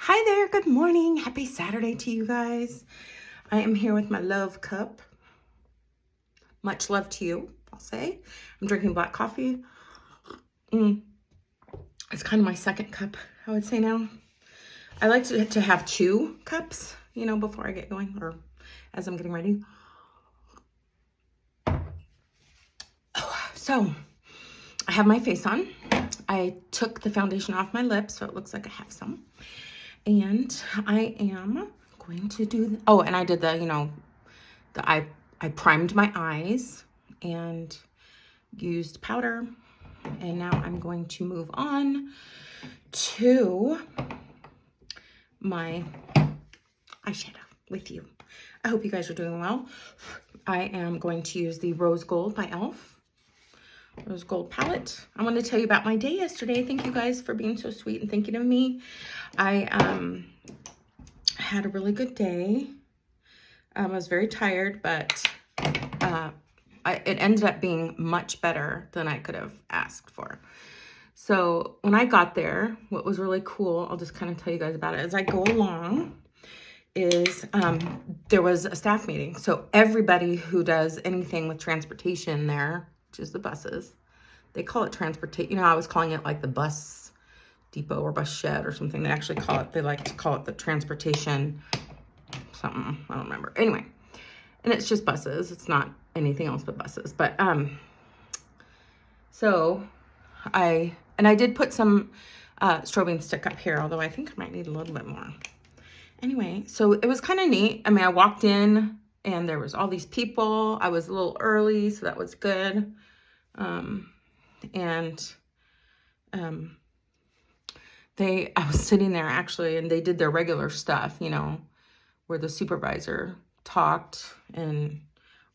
Hi there, good morning. Happy Saturday to you guys. I am here with my love cup. Much love to you, I'll say. I'm drinking black coffee. It's kind of my second cup, I would say now. I like to have two cups, before I get going or as I'm getting ready. So I have my face on. I took the foundation off my lips, so it looks like I have some. And I am going to do, and I did I primed my eyes and used powder. And now I'm going to move on to my eyeshadow with you. I hope you guys are doing well. I am going to use the Rose Gold by e.l.f. Rose Gold palette. I want to tell you about my day yesterday. Thank you guys for being so sweet and thinking of me. I had a really good day. I was very tired, but it ended up being much better than I could have asked for. So when I got there, what was really cool, I'll just kind of tell you guys about it as I go along, is there was a staff meeting. So everybody who does anything with transportation there, which is the buses, they call it transportation. I was calling it like the bus depot or bus shed or something. They like to call it the transportation something. I don't remember. Anyway, and it's just buses. It's not anything else but buses. But so I did put some strobing stick up here, although I think I might need a little bit more. Anyway, so it was kind of neat. I mean, I walked in and there was all these people. I was a little early, so that was good. I was sitting there actually, and they did their regular stuff, where the supervisor talked and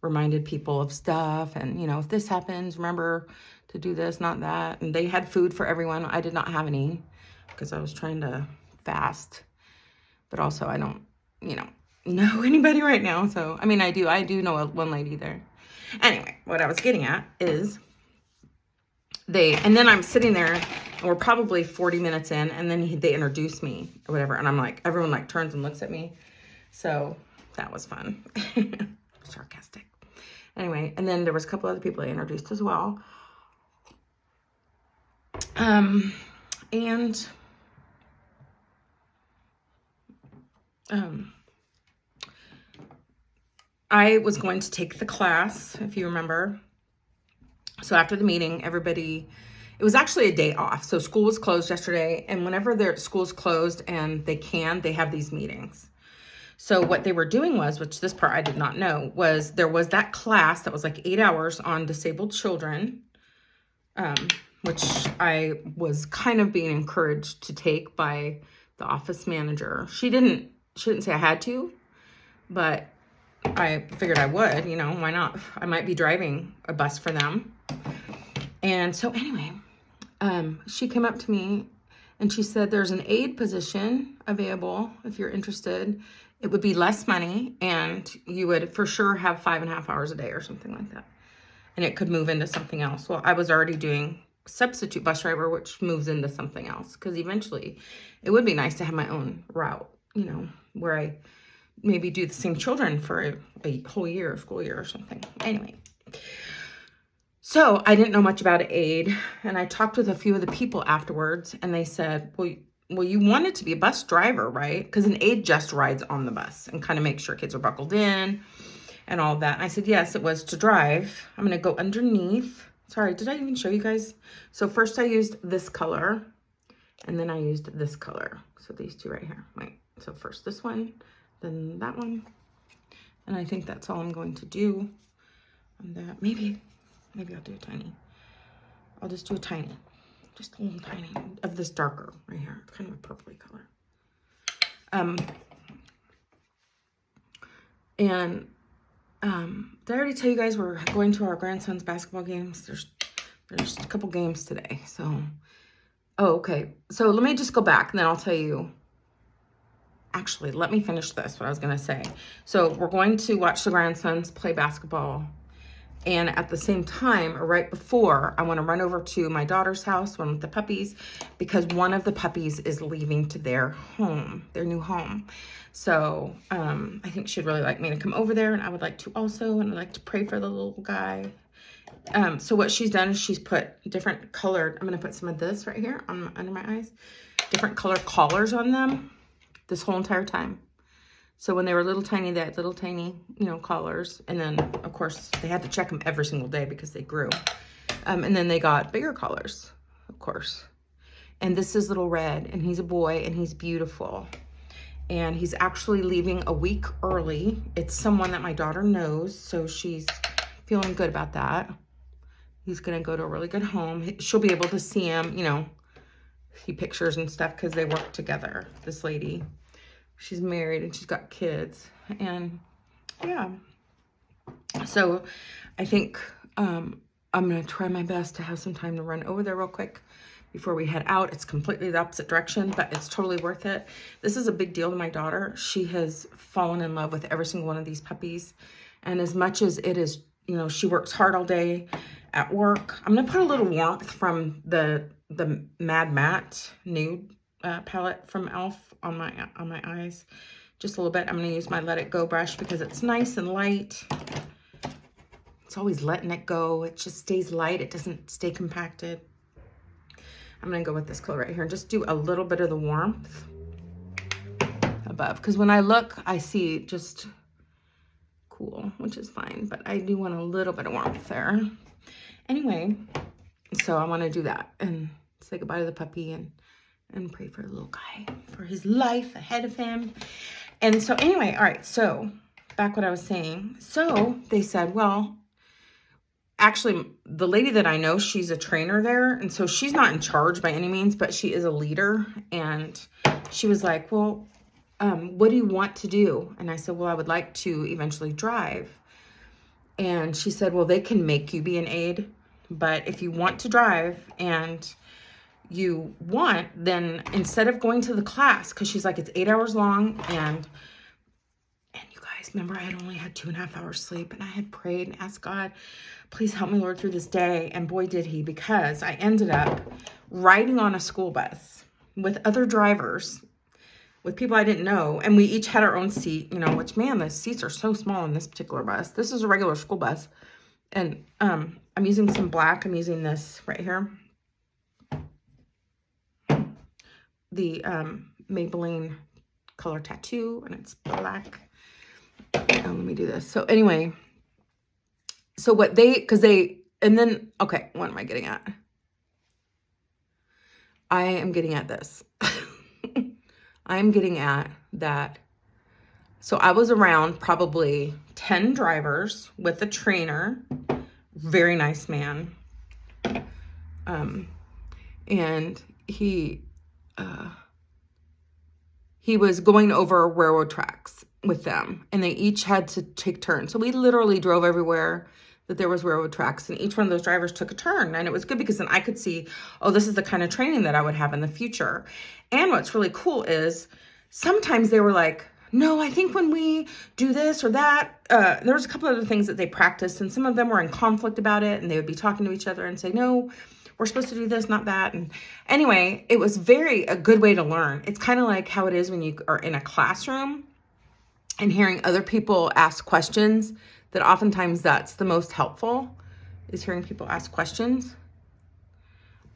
reminded people of stuff. And, if this happens, remember to do this, not that. And they had food for everyone. I did not have any because I was trying to fast, but also I don't, know anybody right now. So, I mean, I do know one lady there. Anyway, what I was getting at is and then I'm sitting there and we're probably 40 minutes in, and then they introduce me or whatever. And I'm like, everyone like turns and looks at me. So that was fun. Sarcastic. Anyway, and then there was a couple other people I introduced as well. I was going to take the class, if you remember. So after the meeting, it was actually a day off. So school was closed yesterday, and whenever their school's closed and they have these meetings. So what they were doing was, which this part I did not know, was there was that class that was like 8 hours on disabled children, which I was kind of being encouraged to take by the office manager. She didn't say I had to, but I figured I would, why not? I might be driving a bus for them. And so anyway, she came up to me and she said, there's an aide position available if you're interested. It would be less money and you would for sure have 5.5 hours a day or something like that. And it could move into something else. Well, I was already doing substitute bus driver, which moves into something else, because eventually it would be nice to have my own route, where I maybe do the same children for a whole year, school year or something. Anyway, so I didn't know much about aid, and I talked with a few of the people afterwards, and they said, well, you wanted to be a bus driver, right? Because an aide just rides on the bus and kind of makes sure kids are buckled in and all of that. And I said, yes, it was to drive. I'm going to go underneath. Sorry, did I even show you guys? So first I used this color, and then I used this color. So these two right here. Wait, so first this one, then that one. And I think that's all I'm going to do on that. Maybe I'll do a tiny. I'll just do a tiny. Just a little tiny of this darker right here. It's kind of a purpley color. Did I already tell you guys we're going to our grandson's basketball games? There's a couple games today. So, okay. So let me just go back and then I'll tell you. Actually, let me finish this, what I was going to say. So we're going to watch the grandsons play basketball. And at the same time, right before, I want to run over to my daughter's house, one with the puppies, because one of the puppies is leaving to their home, their new home. So I think she'd really like me to come over there, and I would like to also, and I'd like to pray for the little guy. So what she's done is she's put different colored, I'm going to put some of this right here on under my eyes, different colored collars on them this whole entire time. So when they were little tiny, they had little tiny, you know, collars. And then, of course, they had to check them every single day because they grew. And then they got bigger collars, of course. And this is little Red, and he's a boy, and he's beautiful. And he's actually leaving a week early. It's someone that my daughter knows, so she's feeling good about that. He's going to go to a really good home. She'll be able to see him, you know, see pictures and stuff because they work together, this lady. She's married and she's got kids, and yeah. So I think I'm going to try my best to have some time to run over there real quick before we head out. It's completely the opposite direction, but it's totally worth it. This is a big deal to my daughter. She has fallen in love with every single one of these puppies. And as much as it is, you know, she works hard all day at work. I'm going to put a little warmth from the Mad Matte Nude palette from e.l.f. on my eyes, just a little bit. I'm going to use my Let It Go brush because it's nice and light. It's always letting it go. It just stays light. It doesn't stay compacted. I'm going to go with this color right here and just do a little bit of the warmth above, because when I look, I see just cool, which is fine, but I do want a little bit of warmth there. Anyway, so I want to do that and say goodbye to the puppy and pray for the little guy, for his life ahead of him. And so anyway, all right, so back what I was saying. So they said, well, actually, the lady that I know, she's a trainer there, and so she's not in charge by any means, but she is a leader. And she was like, well, what do you want to do? And I said, well, I would like to eventually drive. And she said, well, they can make you be an aide, but if you want to drive and you want, then instead of going to the class, because she's like, it's 8 hours long, and you guys, remember, I had only had 2.5 hours sleep, and I had prayed and asked God, please help me, Lord, through this day. And boy, did he, because I ended up riding on a school bus with other drivers, with people I didn't know, and we each had our own seat, you know, which, man, the seats are so small in this particular bus. This is a regular school bus, and I'm using some black. I'm using this right here, the Maybelline color tattoo, and it's black. Let me do this. So anyway, so what and then, okay, what am I getting at? I am getting at this. I'm getting at that. So I was around probably 10 drivers with a trainer, very nice man. And he was going over railroad tracks with them, and they each had to take turns. So we literally drove everywhere that there was railroad tracks, and each one of those drivers took a turn. And it was good because then I could see, oh, this is the kind of training that I would have in the future. And what's really cool is sometimes they were like, no, I think when we do this or that, there was a couple other things that they practiced, and some of them were in conflict about it, and they would be talking to each other and say, no, we're supposed to do this, not that. And anyway, it was a good way to learn. It's kind of like how it is when you are in a classroom and hearing other people ask questions, that oftentimes that's the most helpful, is hearing people ask questions.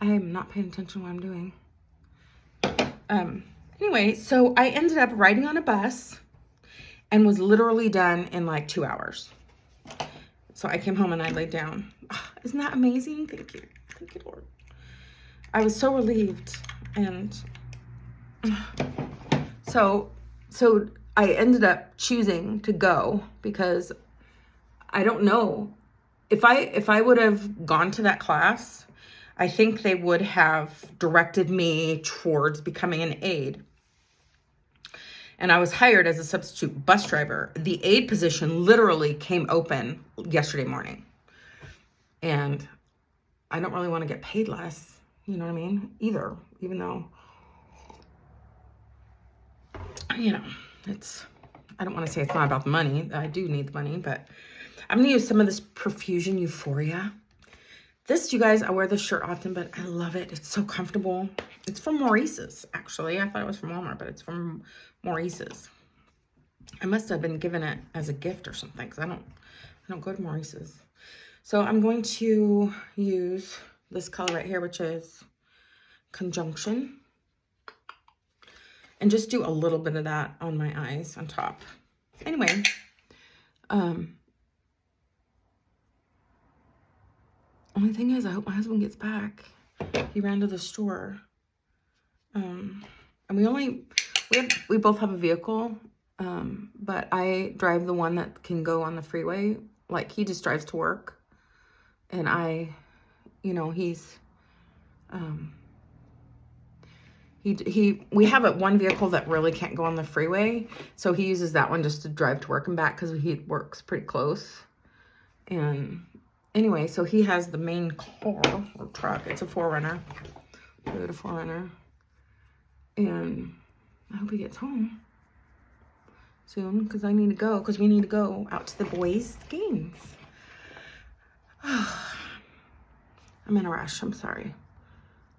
I am not paying attention to what I'm doing. Anyway, so I ended up riding on a bus and was literally done in like 2 hours. So I came home and I laid down. Oh, isn't that amazing? Thank you. Thank you, Lord. I was so relieved. And so I ended up choosing to go because I don't know if I would have gone to that class, I think they would have directed me towards becoming an aide. And I was hired as a substitute bus driver. The aide position literally came open yesterday morning. And I don't really want to get paid less, you know what I mean? Either, even though, you know, I don't want to say it's not about the money. I do need the money, but I'm going to use some of this Perfusion Euphoria. This, you guys, I wear this shirt often, but I love it. It's so comfortable. It's from Maurice's, actually. I thought it was from Walmart, but it's from Maurice's. I must have been given it as a gift or something, because I don't go to Maurice's. So I'm going to use this color right here, which is Conjunction. And just do a little bit of that on my eyes on top. Anyway, only thing is, I hope my husband gets back. He ran to the store. And we both have a vehicle, but I drive the one that can go on the freeway. Like, he just drives to work. And we have one vehicle that really can't go on the freeway. So he uses that one just to drive to work and back because he works pretty close. And anyway, so he has the main car or truck. It's a 4Runner. Toyota 4Runner. And I hope he gets home soon because I need to go. Because we need to go out to the boys' games. I'm in a rush. I'm sorry.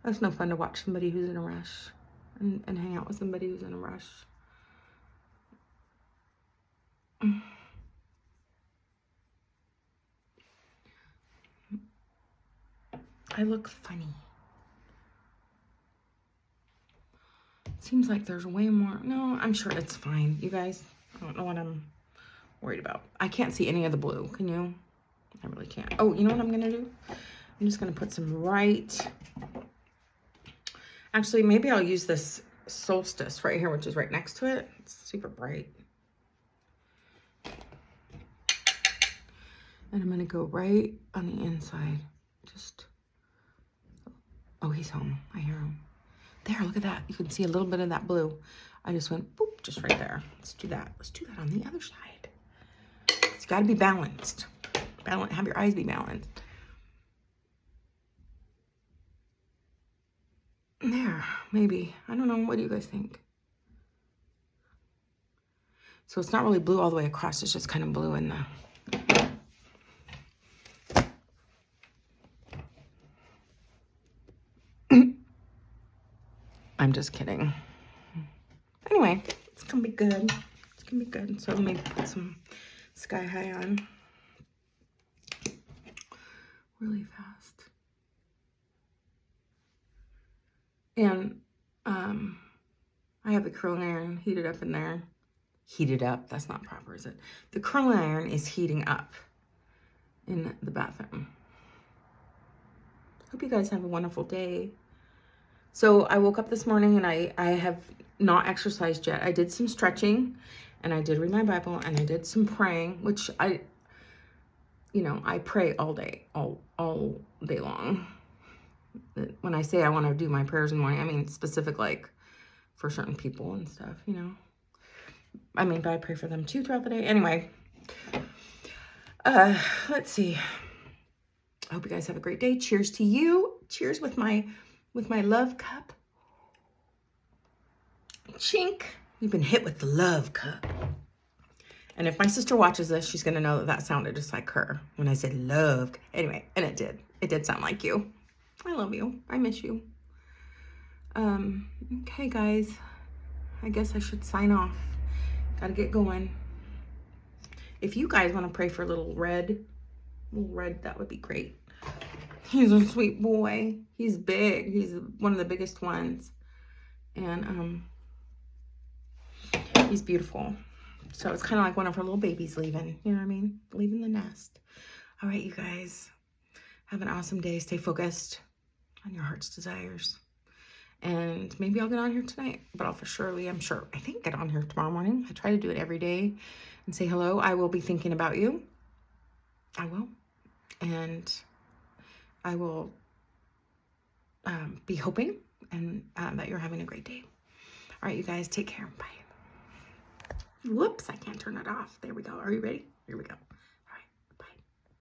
It's no fun to watch somebody who's in a rush and hang out with somebody who's in a rush. I look funny. Seems like there's way more. No, I'm sure it's fine. You guys, I don't know what I'm worried about. I can't see any of the blue. Can you? I really can't. Oh, you know what I'm going to do? I'm just going to put some right. Actually, maybe I'll use this Solstice right here, which is right next to it. It's super bright. And I'm going to go right on the inside. Just, oh, he's home. I hear him. There, look at that. You can see a little bit of that blue. I just went, boop, just right there. Let's do that. Let's do that on the other side. It's got to be balanced. Have your eyes be balanced. There, maybe. I don't know. What do you guys think? So it's not really blue all the way across. It's just kind of blue in the... I'm just kidding. Anyway, it's going to be good. It's going to be good. So let me put some Sky High on really fast. And I have the curling iron heated up in there. Heated up, that's not proper, is it? The curling iron is heating up in the bathroom. Hope you guys have a wonderful day. So I woke up this morning and I have not exercised yet. I did some stretching and I did read my Bible and I did some praying, which I pray all day, all day long. When I say I want to do my prayers in the morning, I mean specific, like for certain people and stuff, you know. I mean, but I pray for them too throughout the day. Anyway, let's see. I hope you guys have a great day. Cheers to you. Cheers with my love cup. Chink. You've been hit with the love cup. And if my sister watches this, she's going to know that that sounded just like her when I said love. Anyway, and it did. It did sound like you. I love you. I miss you. Okay, guys. I guess I should sign off. Gotta get going. If you guys want to pray for little red, that would be great. He's a sweet boy. He's big. He's one of the biggest ones. And he's beautiful. So it's kind of like one of her little babies leaving. You know what I mean? Leaving the nest. All right, you guys. Have an awesome day. Stay focused on your heart's desires. And maybe I'll get on here tonight. But I'll I think get on here tomorrow morning. I try to do it every day and say hello. I will be thinking about you. I will. And I will be hoping and that you're having a great day. All right, you guys, take care. Bye. Whoops, I can't turn it off. There we go. Are you ready? Here we go.